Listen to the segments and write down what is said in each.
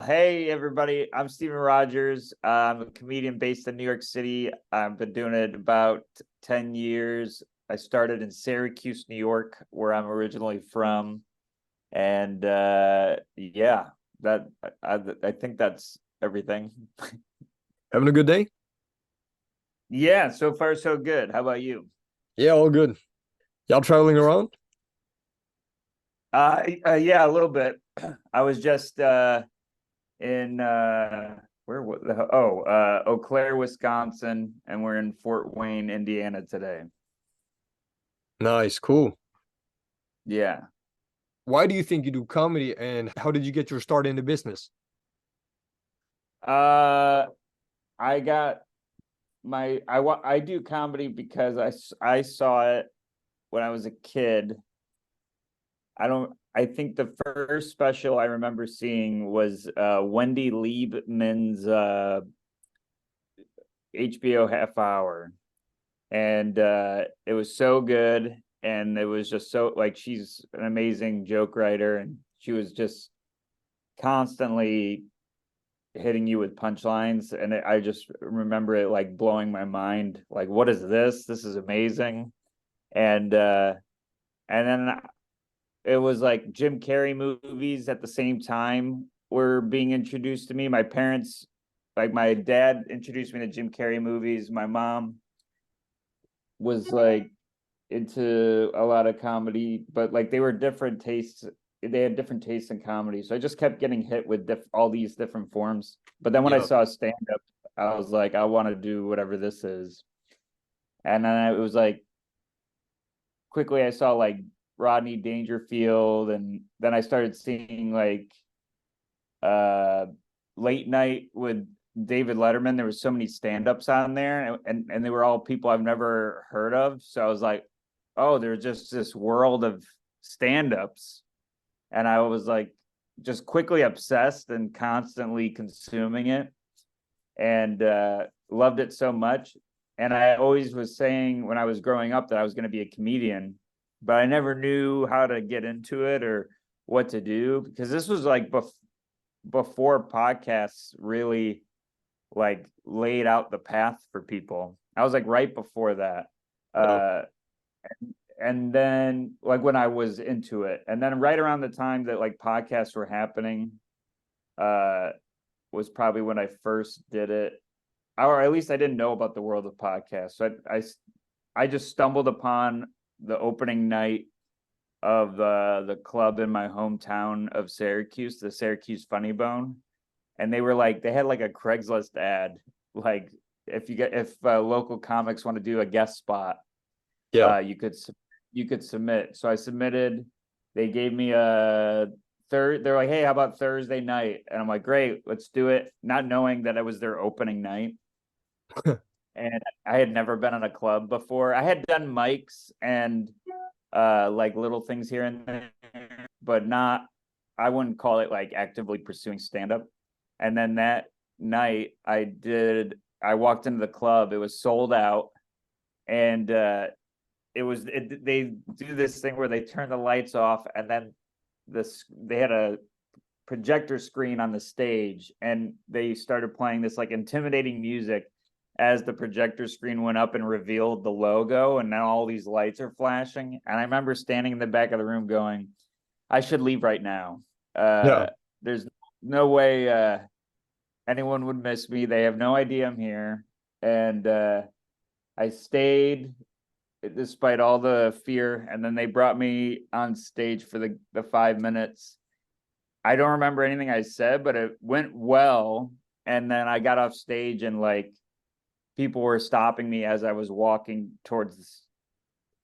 Hey, everybody. I'm Steven Rogers. I'm a comedian based in New York City. I've been doing it about 10 years. I started in Syracuse, New York, where I'm originally from. And yeah, that I think that's everything. Having a good day? Yeah, so far so good. How about you? Yeah, all good. Y'all traveling around? Yeah, a little bit. I was just in where was Eau Claire, Wisconsin, and we're in Fort Wayne, Indiana today. Nice, cool. Yeah. Why do you think you do comedy and how did you get your start in the business? Uh I got I do comedy because I saw it when I was a kid. I think the first special I remember seeing was Wendy Liebman's HBO half hour. And it was so good, and it was just so like she's an amazing joke writer, and she was just constantly hitting you with punchlines, and I just remember it like blowing my mind, like, what is this? This is amazing. And uh and then it was like Jim Carrey movies at the same time were being introduced to me. My parents, like my dad introduced me to Jim Carrey movies. My mom was like into a lot of comedy, but like they were different tastes. They had different tastes in comedy. So I just kept getting hit with all these different forms. But then when I Yeah. saw stand up, I was like, I want to do whatever this is. And then it was like quickly I saw like Rodney Dangerfield, and then I started seeing like uh late night with David Letterman. There was so many stand-ups on there, and they were all people I've never heard of. So I was like, oh, there's just this world of stand-ups. And I was like just quickly obsessed and constantly consuming it, and loved it so much. And I always was saying when I was growing up that I was going to be a comedian, but I never knew how to get into it or what to do, because this was like before podcasts really like laid out the path for people. I was like right before that. Oh, Uh and then like when I was into it. And then right around the time that like podcasts were happening, uh was probably when I first did it. Or at least I didn't know about the world of podcasts. So I just stumbled upon the opening night of the club in my hometown of Syracuse, the Syracuse Funny Bone, and they were like they had like a Craigslist ad, like if local comics want to do a guest spot, yeah. you could submit. So I submitted. They gave me a third. They're like, hey, how about Thursday night? And I'm like, great, let's do it. Not knowing that it was their opening night, and I had never been in a club before. I had done mics and like little things here and there, but not. I wouldn't call it like actively pursuing stand up. And then that night, I did. I walked into the club. It was sold out, and they do this thing where they turn the lights off, and then they had a projector screen on the stage, and they started playing this like intimidating music as the projector screen went up and revealed the logo, and now all these lights are flashing. And I remember standing in the back of the room going, I should leave right now. Yeah. There's no way anyone would miss me. They have no idea I'm here. And I stayed despite all the fear, and then they brought me on stage for the 5 minutes. I don't remember anything I said, but it went well. And then I got off stage, and like people were stopping me as I was walking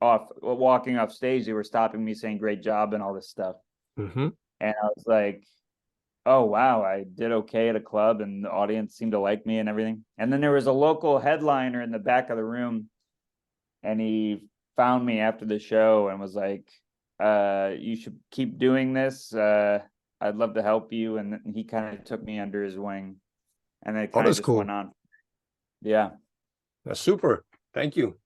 off stage. They were stopping me saying great job and all this stuff. Mm-hmm. And I was like, oh wow, I did okay at a club, and the audience seemed to like me and everything. And then there was a local headliner in the back of the room, and he found me after the show and was like, you should keep doing this. I'd love to help you. And he kind of took me under his wing, and then it Oh, kind of that's just went cool. on. Yeah. That's super. Thank you.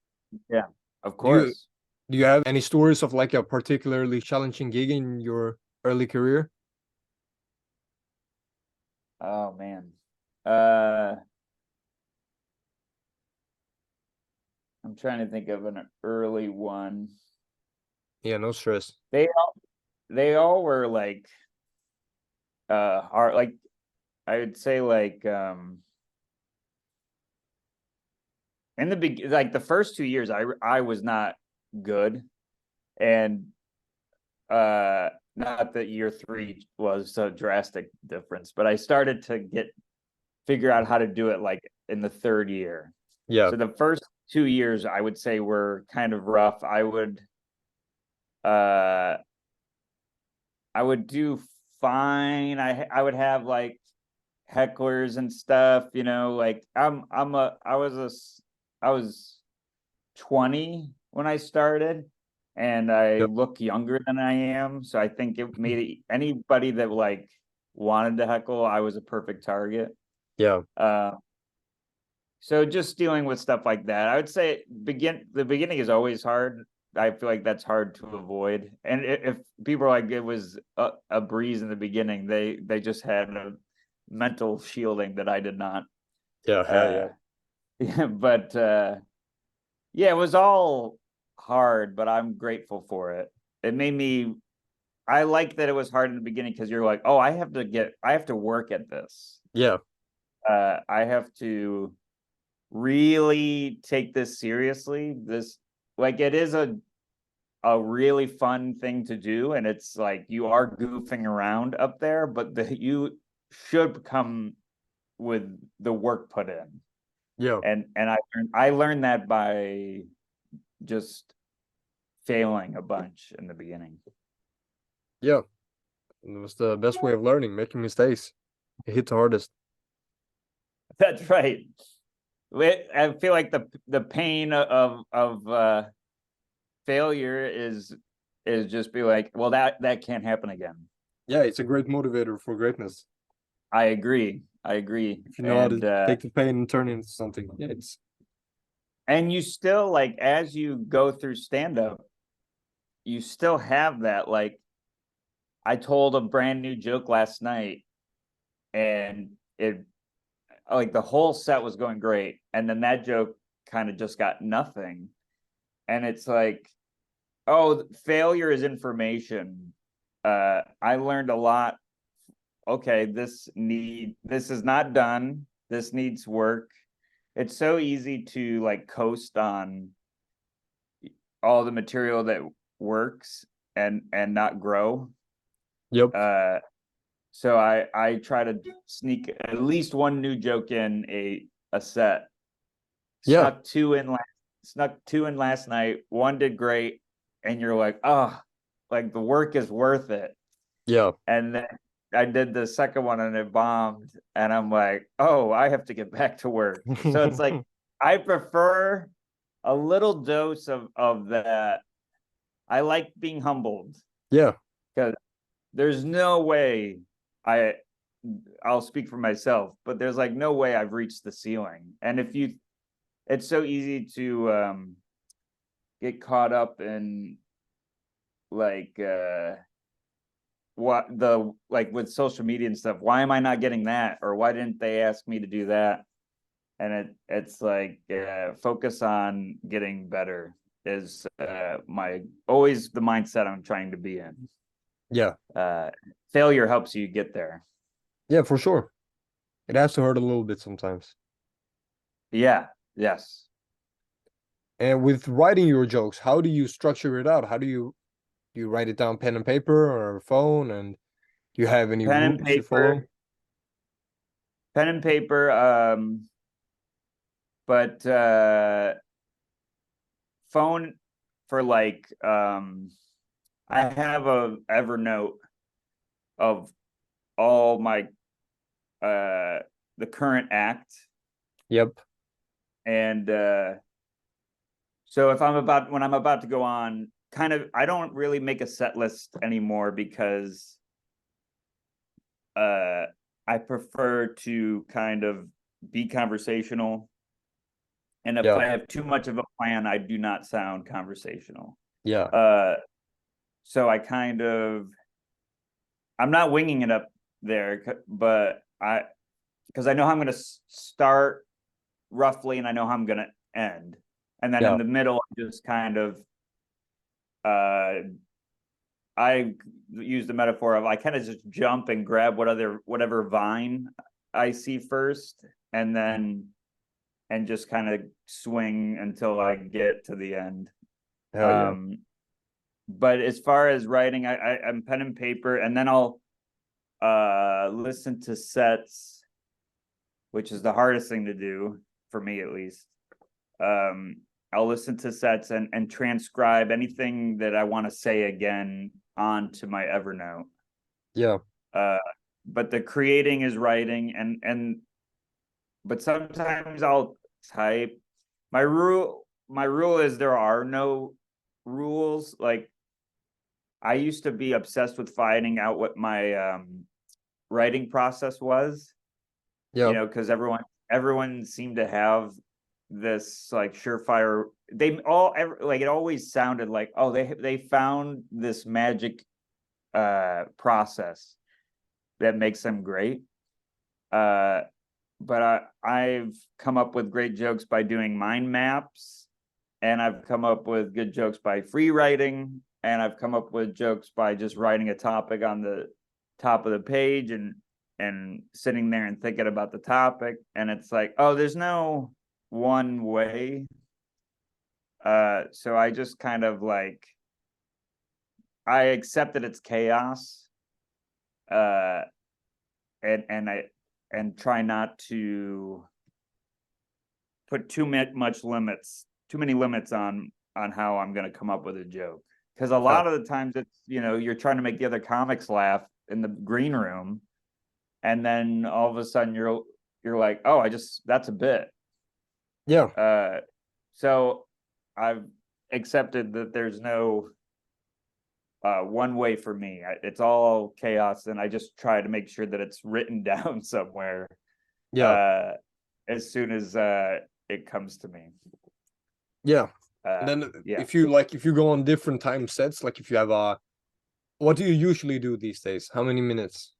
Yeah, of Do you course. do you have any stories of like a particularly challenging gig in your early career? Oh man. Uh I'm trying to think of an early one. Yeah, no stress. They all were like hard, like I would say like in the like the first 2 years I was not good, and not that year three was a drastic difference, but I started to figure out how to do it like in the third year. Yeah. So the first 2 years I would say were kind of rough. Uh I would do fine. I would have like hecklers and stuff, like I was 20 when I started, and I Yep. look younger than I am. So I think it made it anybody that like wanted to heckle, I was a perfect target. Yeah. Uh, so just dealing with stuff like that, I would say the beginning is always hard. I feel like that's hard to avoid. And if people are like it was a breeze in the beginning, they just had a mental shielding that I did not. Yeah. Hell Uh, yeah. yeah, but yeah, it was all hard, but I'm grateful for it. It made me. I like that it was hard in the beginning because you're like, oh, I have to work at this. Yeah. I have to really take this seriously. This, like, it is a really fun thing to do, and it's like you are goofing around up there, but you should come with the work put in. Yeah. And I learned that by just failing a bunch in the beginning. Yeah. It was the best way of learning, making mistakes. It hit the hardest. That's right. I feel like the pain of failure is just be like, well, that can't happen again. Yeah, it's a great motivator for greatness. I agree. I agree. If you know how to And take the pain and turn it into something. Yeah, it's you still, like, as you go through stand up, you still have that, like, I told a brand new joke last night, and it, like, the whole set was going great, and then that joke kind of just got nothing. And it's like, oh, failure is information. I learned a lot. Okay, this is not done. This needs work. It's so easy to like coast on all the material that works and not grow. yep. So I try to sneak at least one new joke in a set. Yeah. Snuck two in last night. One did great, and you're like, oh, like the work is worth it. Yeah. And then I did the second one and it bombed, and I'm like, oh, I have to get back to work. So it's like I prefer a little dose of that. I like being humbled Yeah. because there's no way I I'll speak for myself, but there's like no way I've reached the ceiling. And it's so easy to get caught up in like what the like with social media and stuff. Why am I not getting that? Or why didn't they ask me to do that? And it's like focus on getting better is my always the mindset I'm trying to be in. Yeah. Uh, Failure helps you get there. Yeah, for sure. It has to hurt a little bit sometimes. Yeah. Yes. And with writing your jokes, how do you structure it out? How do you write it down pen and paper or phone? And do you have any Pen and rules you follow? paper. Pen and paper. But phone for like I have a Evernote of all my the current act, Yep. and so if when I'm about to go on, kind of, I don't really make a set list anymore because I prefer to kind of be conversational, and if Yeah. I have too much of a plan, I do not sound conversational. Yeah. uh so I kind of, I'm not winging it up there, but because I know how I'm going to start roughly, and I know how I'm going to end, and then Yeah. in the middle, I just kind of, I use the metaphor of I kind of just jump and grab whatever vine I see first, and then and just kind of swing until I get to the end. Hell yeah. But as far as writing, I'm pen and paper, and then I'll listen to sets, which is the hardest thing to do for me at least. I'll listen to sets and transcribe anything that I want to say again onto my Evernote. Yeah. But the creating is writing, but sometimes I'll type. My rule is there are no rules. Like, I used to be obsessed with finding out what my writing process was, Yeah. because everyone seemed to have this like surefire. Like, it always sounded like, oh, they found this magic process that makes them great. But I've come up with great jokes by doing mind maps, and I've come up with good jokes by free writing, and I've come up with jokes by just writing a topic on the top of the page and sitting there and thinking about the topic. And it's like, oh, there's no one way. So I just kind of like, I accept that it's chaos. Uh, and try not to put too many limits on how I'm going to come up with a joke. Because a Yeah. lot of the times it's, you're trying to make the other comics laugh in the green room, and then all of a sudden you're like, oh, that's a bit. Yeah. So I've accepted that there's no one way for me. It's all chaos, and I just try to make sure that it's written down somewhere Yeah. uh, as soon as it comes to me. Yeah. Uh, And then yeah, if you go on different time sets, like if you have what do you usually do these days? How many minutes?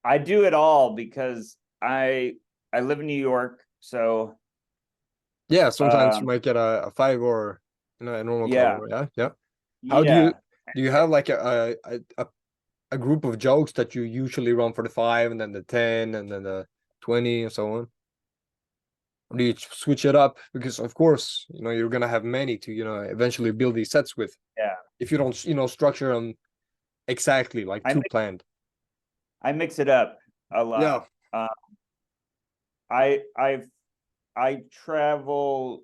I do it all because I live in New York, so Yeah, sometimes you um, might get a 5 or a normal club. yeah, Yeah, yeah. How yeah. do you have like a group of jokes that you usually run for the 5 and then the 10 and then the 20 and so on? Or do you switch it up? Because of course, you're gonna have many to, eventually build these sets with. Yeah. If you don't, structure them exactly like I two mix, planned. I mix it up a lot. Yeah. Uh, I I I travel.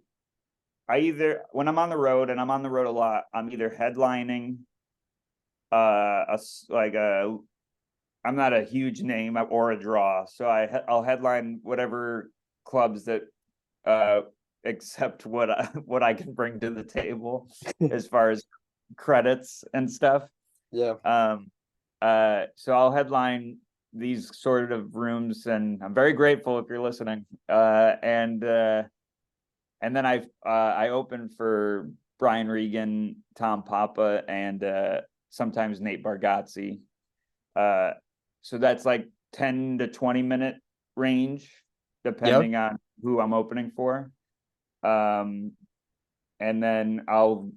I either when I'm on the road, and I'm on the road a lot, I'm either headlining like a I'm not a huge name or a draw, so I'll headline whatever clubs that uh accept what I can bring to the table as far as credits and stuff. Yeah. So I'll headline these sort of rooms, and I'm very grateful if you're listening. And then I open for Brian Regan, Tom Papa, and sometimes Nate Bargatze. So that's like 10 to 20 minute range, Yeah. depending on who I'm opening for. And then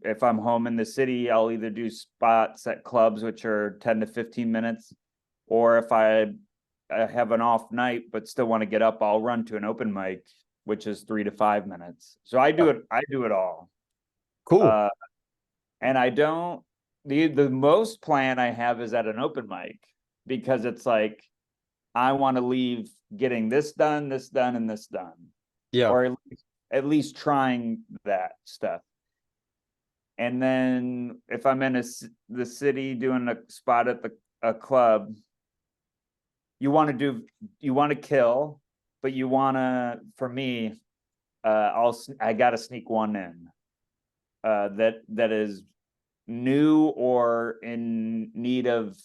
if I'm home in the city, I'll either do spots at clubs, which are 10 to 15 minutes, or if I have an off night but still want to get up, I'll run to an open mic, which is 3 to 5 minutes. So I do it all. Cool. And I don't the most plan I have is at an open mic, because it's like I want to leave getting this done, and this done, Yeah. or at least trying that stuff. And then if I'm in the city doing a spot at a club, you want to kill, but for me, I got to sneak one in that is new or in need of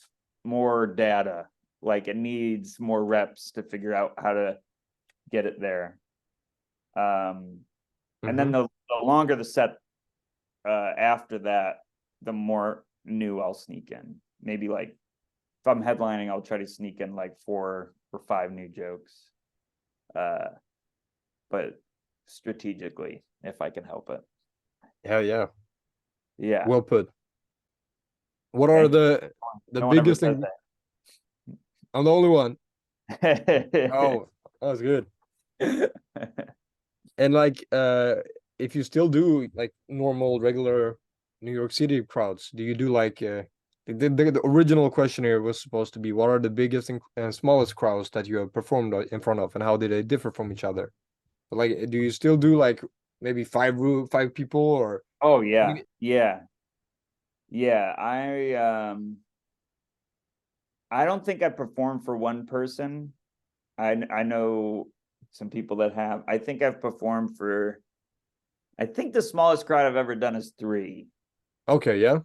more data. Like, it needs more reps to figure out how to get it there. And then the longer the set after that, the more new I'll sneak in. Maybe like if I'm headlining, I'll try to sneak in like 4 or 5 new jokes. But strategically, if I can help it. Yeah. Yeah. Well put. What are Thank you. the No one ever biggest says thing? I'm the only one. that. Oh, that was good. And like, if you still do like normal, regular New York City crowds, do you do like the original question here was supposed to be what are the biggest and smallest crowds that you have performed in front of, and how did they differ from each other? But like, do you still do like maybe five people or? Oh yeah. Yeah. Yeah. I don't think I performed for one person. I know some people that have. I think I've performed for, I think the smallest crowd I've ever done is 3. Okay, yeah.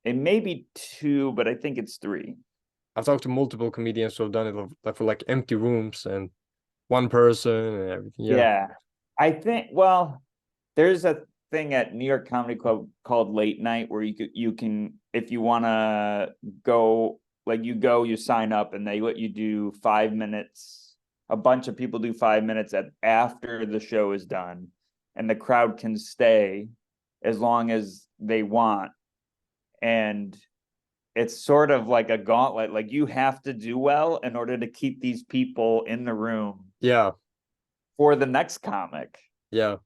It may be 2, but I think it's 3. I've talked to multiple comedians who have done it like for like empty rooms and one person and everything. Yeah. Yeah. I think, well, there's a thing at New York Comedy Club called Late Night where you can, if you want to go, like you sign up and they let you do 5 minutes. A bunch of people do 5 minutes after the show is done, and the crowd can stay as long as they want. And it's sort of like a gauntlet. Like you have to do well in order to keep these people in the room Yeah. for the next comic. Yeah.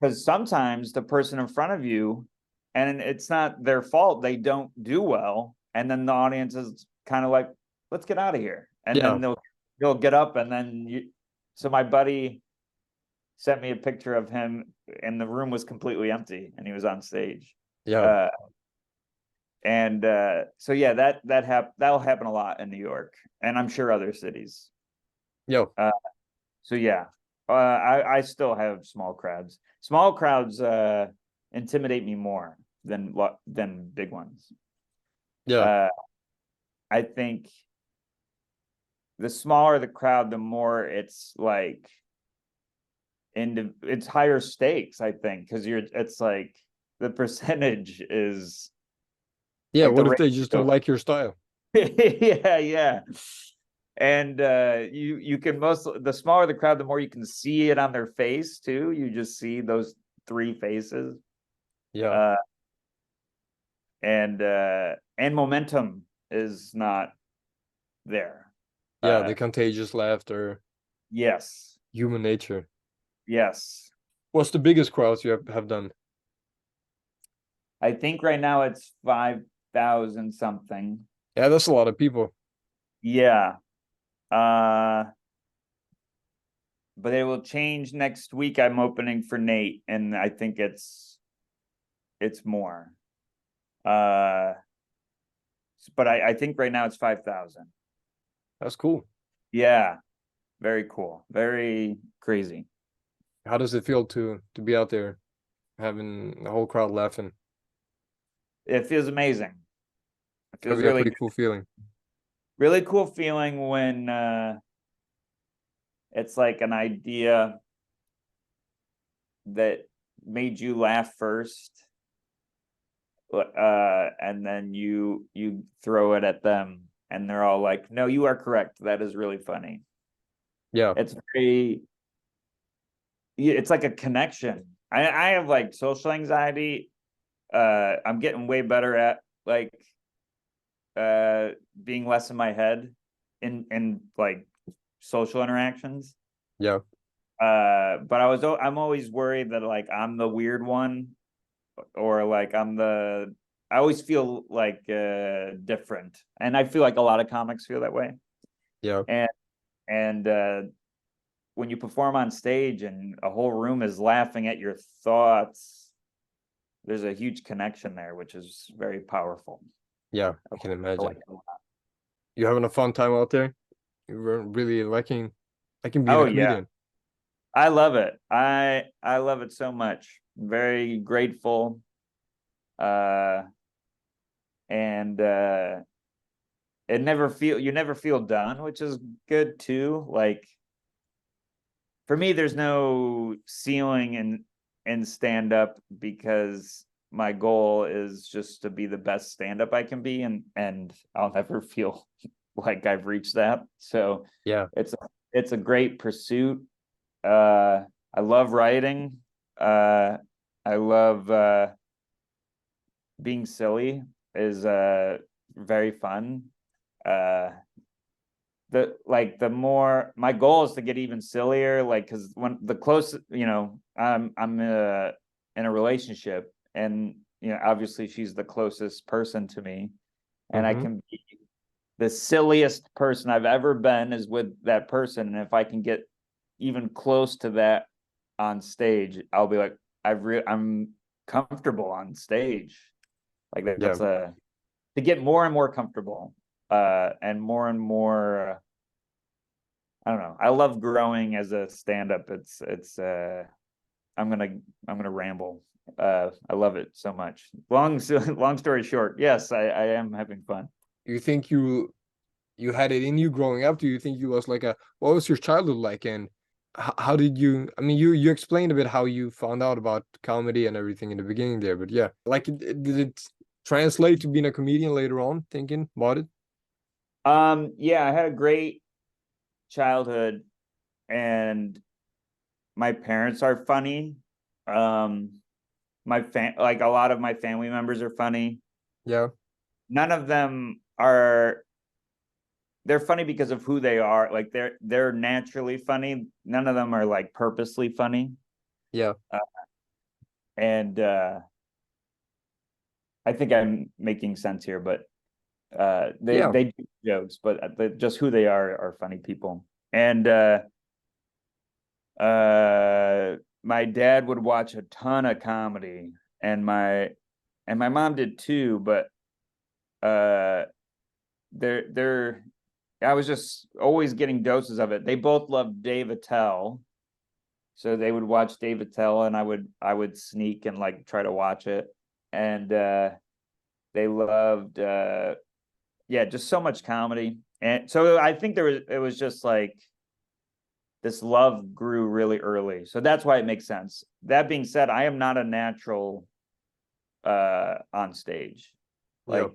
Because sometimes the person in front of you, and it's not their fault, they don't do well, and then the audience is kind of like, let's get out of here, and Yeah. then they'll get up, and then so my buddy sent me a picture of him and the room was completely empty and he was on stage. Yeah. And so yeah, that'll happen a lot in New York, and I'm sure other cities. Yo. So yeah, I still have small crowds. Small crowds intimidate me more than big ones. Yeah. I think the smaller the crowd, the more it's like it's higher stakes, I think, because it's like the percentage is Yeah. like What the if they just don't ratio. like your style? Yeah. And you can the smaller the crowd, the more you can see it on their face too. You just see those 3 faces. Yeah. And momentum is not there. Yeah. The contagious laughter, Yes. human nature. Yes. What's the biggest crowds you have done? I think right now it's 5,000 something. Yeah, that's a lot of people. Yeah. But it will change next week. I'm opening for Nate, and I think it's more. But I think right now it's 5,000. That's cool. Yeah, very cool, very crazy. How does it feel to be out there having the whole crowd laughing? It feels amazing. It Gotta feels be a really pretty cool feeling. really cool feeling when it's like an idea that made you laugh first, and then you throw it at them and they're all like, no, you are correct, that is really funny. Yeah. It's like a connection. I have like social anxiety. I'm getting way better at like being less in my head in like social interactions. Yeah. But I'm always worried that like I'm the weird one, or like I always feel like different, and I feel like a lot of comics feel that way. Yeah. And when you perform on stage and a whole room is laughing at your thoughts, there's a huge connection there, which is very powerful. Yeah. I can I imagine. like it a lot. You having a fun time out there? You were really liking being Oh a yeah, comedian. I love it. I love it so much. Very grateful. And you never feel done, which is good too. Like for me, there's no ceiling in stand up because my goal is just to be the best stand-up I can be, and I'll never feel like I've reached that. So Yeah. it's a great pursuit. I love writing. I love being silly is very fun. The more my goal is to get even sillier, like, because when the closest, I'm in a relationship, and obviously she's the closest person to me, and I Mm-hmm. can be the silliest person I've ever been is with that person, and if I can get even close to that on stage, I'll be like, I'm comfortable on stage. Like Yeah. that's to get more and more comfortable, and more. I don't know. I love growing as a stand-up. It's I'm gonna ramble. I love it so much. Long story short, yes, I am having fun. You think you had it in you growing up? Do you think you was like a what was your childhood like, and how did you? I mean, you explained a bit how you found out about comedy and everything in the beginning there, but yeah, like did it translate to being a comedian later on? Thinking about it. Yeah, I had a great childhood, and my parents are funny. Um, like a lot of my family members are funny. Yeah. None of them are they're funny because of who they are. Like they're naturally funny. None of them are like purposely funny. Yeah. Uh, and I think I'm making sense here, but Yeah. they do jokes, but just who they are funny people. And my dad would watch a ton of comedy, and my mom did too, but uh they're I was just always getting doses of it. They both loved Dave Attell, so they would watch Dave Attell, and I would sneak and like try to watch it. And they loved yeah, just so much comedy. And so I think it was just like this love grew really early. So that's why it makes sense. That being said, I am not a natural on stage. Yeah. Like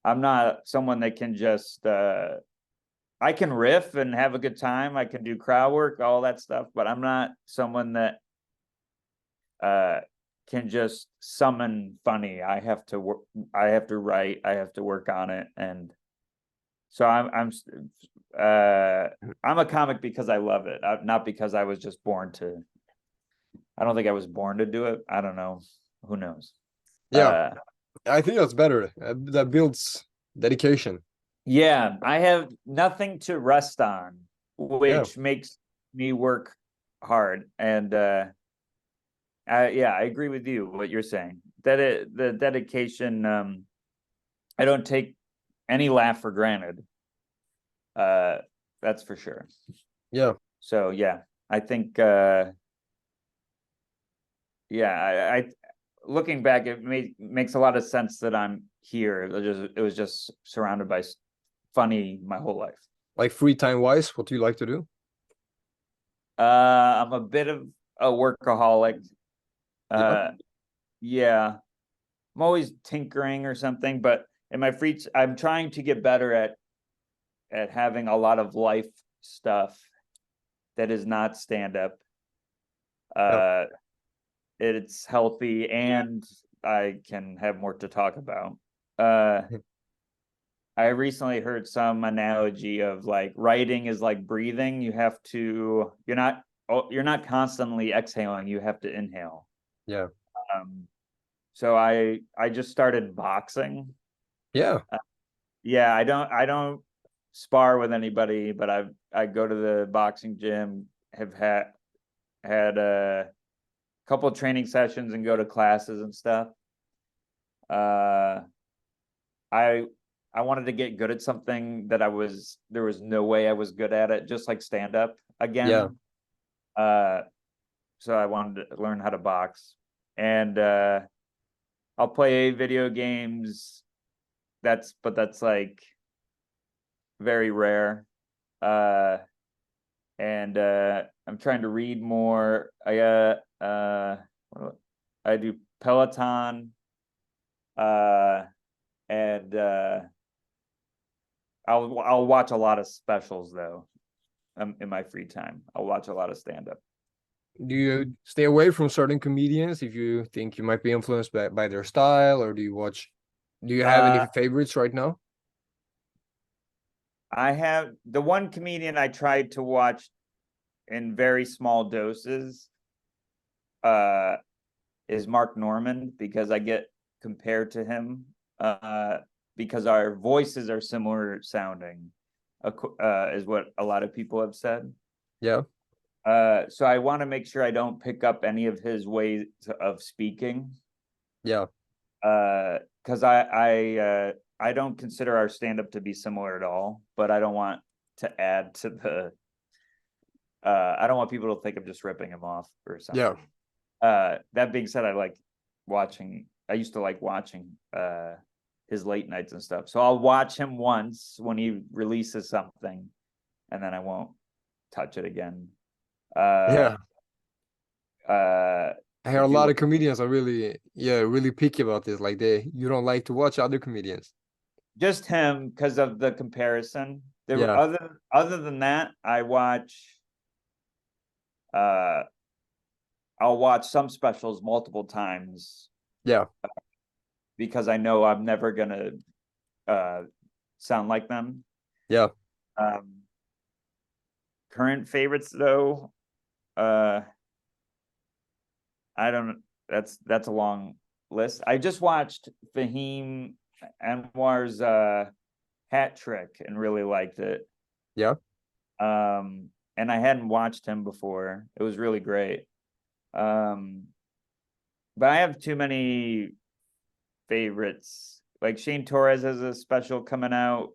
I'm not someone that can just I can riff and have a good time. I can do crowd work, all that stuff, but I'm not someone that uh can just summon funny. I have to work, I have to write, I have to work on it. And so uh I'm a comic because I love it, not because I was just born to. I don't think I was born to do it. I don't know. Who knows? Yeah. Uh I think that's better. That builds dedication. yeah, I have nothing to rest on, Yeah. which makes me work hard. And yeah, I agree with you what you're saying. The dedication, I don't take any laugh for granted. Uh that's for sure. Yeah. So yeah, I think yeah, I looking back, it makes a lot of sense that I'm here. It was just surrounded by funny my whole life. Like free time wise, what do you like to do? I'm a bit of a workaholic. Yeah. Uh yeah, I'm always tinkering or something, but in my I'm trying to get better at having a lot of life stuff that is not stand up. Yeah. Uh it's healthy, and I can have more to talk about. Uh I recently heard some analogy of like writing is like breathing. You're not constantly exhaling, you have to inhale. Yeah. Um so I just started boxing. Yeah. Yeah, I don't spar with anybody, but I go to the boxing gym, have had a couple of training sessions and go to classes and stuff. Uh, I I wanted to get good at something that there was no way I was good at it, just like stand up Yeah. again. So I wanted to learn how to box, and I'll play video games. That's like very rare. Uh, and I'm trying to read more. I do Peloton, and I'll watch a lot of specials though. In my free time, I'll watch a lot of stand-up. Do you stay away from certain comedians if you think you might be influenced by their style, or do you have any Uh, favorites right now? I have the one comedian I tried to watch in very small doses, uh, is Mark Norman, because I get compared to him, because our voices are similar sounding, is what a lot of people have said. Yeah, So I want to make sure I don't pick up any of his ways of speaking, yeah, because I don't consider our stand-up to be similar at all, but I don't want to add to the I don't want people to think I'm just ripping him off or yeah, something. That being said, I used to like watching his late nights and stuff. So I'll watch him once when he releases something, and then I won't touch it again. Uh yeah. uh I hear a if you lot of look, comedians are really, yeah, really picky about this. Like you don't like to watch other comedians. just him because of the comparison. There were Yeah, other than that, uh I'll watch some specials multiple times yeah, because I know I'm never gonna uh sound like them. yeah. Um Current favorites though, uh I don't that's a long list. I just watched Fahim Anwar's Hat Trick and really liked it. Yeah. And I hadn't watched him before. It was really great. Um but I have too many favorites. Like Shane Torres has a special coming out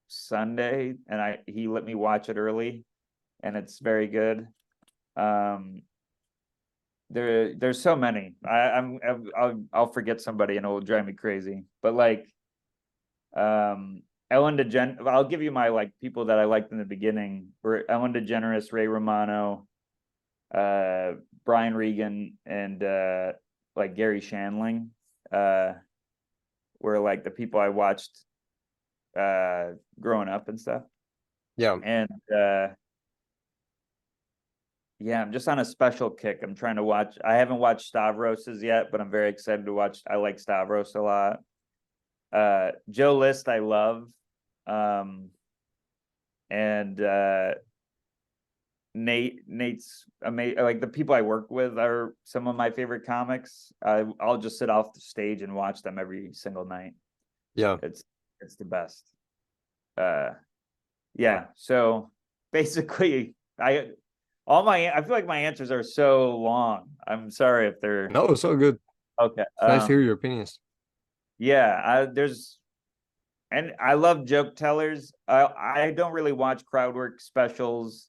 Sunday, and he let me watch it early, and it's very good. Um, there's so many. I'll forget somebody, and it will drive me crazy. But like, Ellen DeGeneres, I'll give you my like people that I liked in the beginning were Ellen DeGeneres, Ray Romano, uh, Brian Regan, and like Gary Shandling. Uh, were like the people I watched growing up and stuff. Yeah. And yeah, I'm just on a special kick. I'm trying to watch. I haven't watched Stavros's yet, but I'm very excited to watch. I like Stavros a lot. Joe List, I love. Um, and Nate's amazing. Like the people I work with are some of my favorite comics. I'll just sit off the stage and watch them every single night. Yeah. It's it's the best. Uh, yeah. So basically, I feel like my answers are so long. I'm sorry if they're No, it's so good. okay. It's nice to hear your opinions. Yeah, and I love joke tellers. I don't really watch crowd work specials.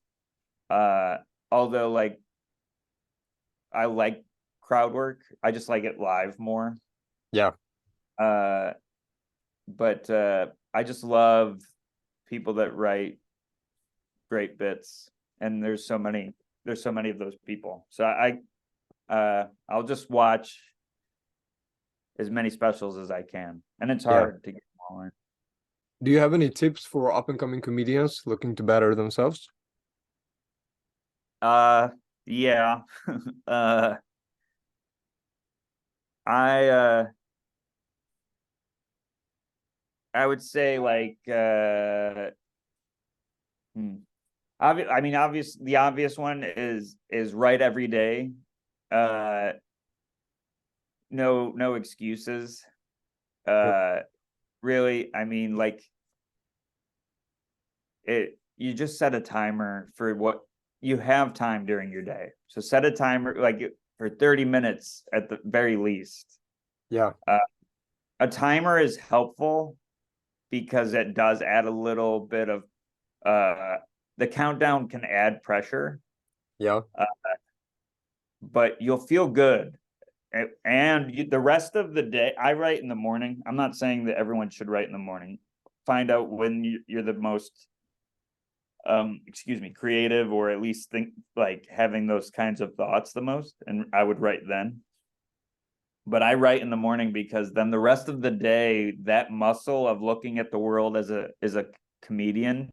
Uh, although like I like crowd work, I just like it live more. Yeah. Uh, but I just love people that write great bits, and there's so many of those people. So I'll just watch as many specials as I can, and it's Yeah. hard to get them all in. Do you have any tips for up and coming comedians looking to better themselves? Uh, yeah. uh, I uh, I would say like hmm. I mean, the obvious one is write every day. Uh, no excuses. Yep. Uh, really, I mean, like you just set a timer for what you have time during your day. So set a timer like for 30 minutes at the very least. Yeah. A timer is helpful because it does add a little bit of the countdown can add pressure, Yeah. uh, but you'll feel good. And the rest of the day, I write in the morning. I'm not saying that everyone should write in the morning. Find out when you're the most excuse me, creative, or at least think like having those kinds of thoughts the most, and I would write then. but I write in the morning because then the rest of the day, that muscle of looking at the world as a comedian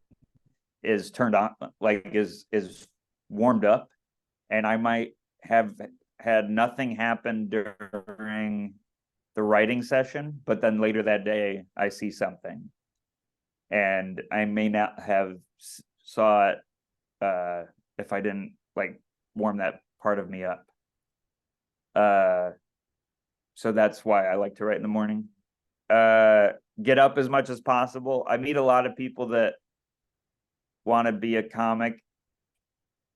is turned on, like is warmed up, and I might have had nothing happen during the writing session, but then later that day I see something, and I may not have saw it if I didn't like warm that part of me up. So that's why I like to write in the morning. Get up as much as possible. I meet a lot of people that want to be a comic,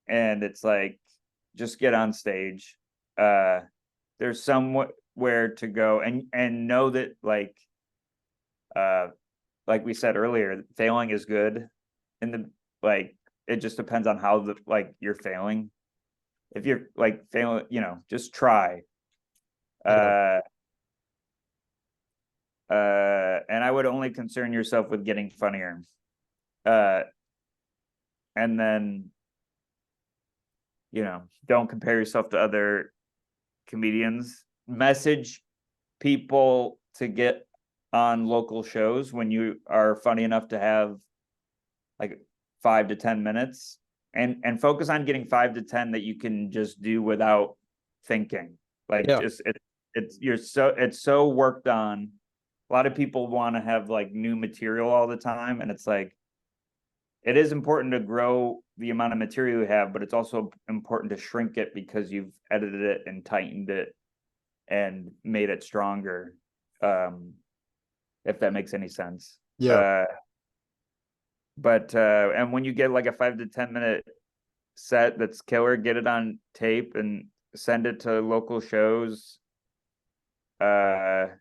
and it's like, just get on stage. There's somewhere to go, and know that like we said earlier, failing is good. In the like, it just depends on how you're failing. If you're like failing, just try. And I would only concern yourself with getting funnier. And then, don't compare yourself to other comedians. Message people to get on local shows when you are funny enough to have like 5 to 10 minutes, and focus on getting 5 to 10 that you can just do without thinking. Like, just it's so worked on. A lot of people want to have like new material all the time, and it's like, it is important to grow the amount of material you have, but it's also important to shrink it because you've edited it and tightened it and made it stronger. If that makes any sense. Yeah. But and when you get like a 5 to 10 minute set that's killer, get it on tape and send it to local shows. But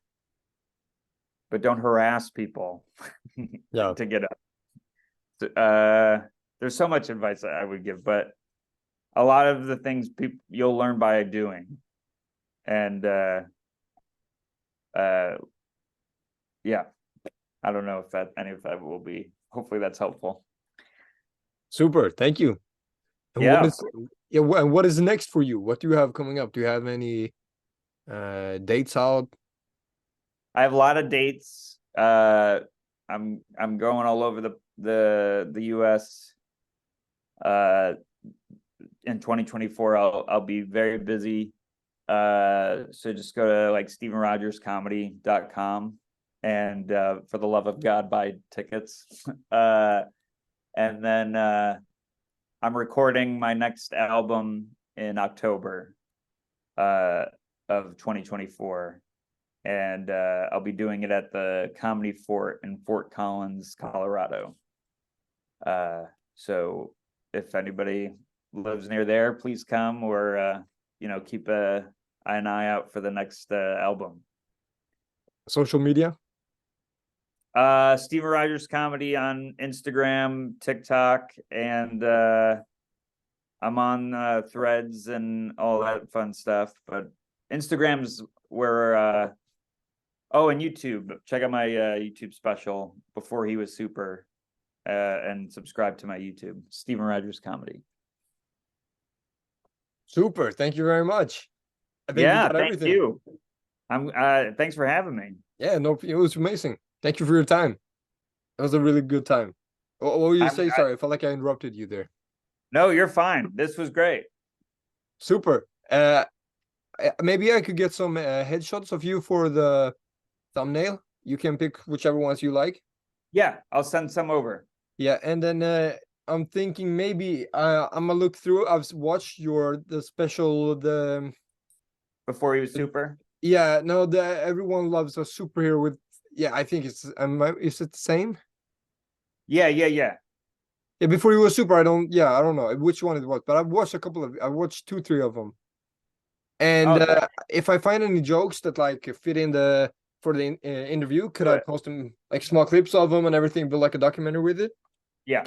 don't harass people to get up. There's so much advice that I would give, but a lot of the things you'll learn by doing. And yeah, I don't know if any of that will be, hopefully that's helpful. Super, thank you. And Yeah. What is next for you? What do you have coming up? Do you have any dates out? I have a lot of dates. I'm going all over the US. In 2024, I'll be very busy. So just go to like StephenRogersComedy.com, and for the love of God, buy tickets. And then I'm recording my next album in October of 2024. And I'll be doing it at the Comedy Fort in Fort Collins, Colorado. So if anybody lives near there, please come, or keep an eye out for the next album. Social media? Stephen Rogers Comedy on Instagram, TikTok, and I'm on Threads and all that fun stuff. But Instagram's where and YouTube. Check out my YouTube special, Before He Was Super, and subscribe to my YouTube, Stephen Rogers Comedy. Super, thank you very much. I think thank you. Thanks for having me. Yeah, no, it was amazing. Thank you for your time. It was a really good time. What will you say? Sorry, I felt like I interrupted you there. No, you're fine. This was great. Super. Maybe I could get some headshots of you for the thumbnail. You can pick whichever ones you like. Yeah, I'll send some over. Yeah, and then I'm thinking maybe I'm gonna look through. I've watched the special, the Before He Was Super. Yeah, no, everyone loves a superhero with. Yeah, I think it's. Is it the same? Yeah. Yeah, Before He Was Super. I don't know which one it was, but I've watched I watched 2-3 of them. And if I find any jokes that like fit in for the interview, could I post them, like small clips of them and everything, build like a documentary with it? Yeah,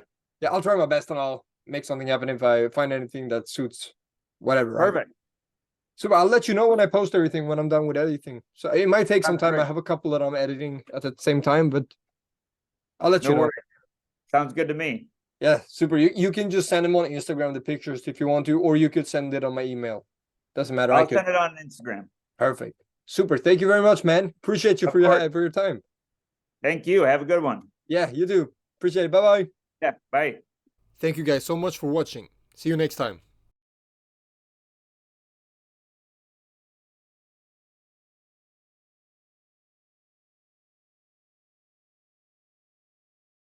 I'll try my best and I'll make something happen if I find anything that suits whatever. Perfect. Right? So I'll let you know when I post everything, when I'm done with editing. So it might take some time. Great. I have a couple that I'm editing at the same time, but I'll let you know. Sounds good to me. Yeah, super. You can just send them on Instagram, the pictures, if you want to, or you could send it on my email. Doesn't matter. I'll send it on Instagram. Perfect. Super. Thank you very much, man. Appreciate you Of for course. your time. Thank you. Have a good one. Yeah, you too. Appreciate it. Bye bye. Yeah, bye. Thank you guys so much for watching. See you next time.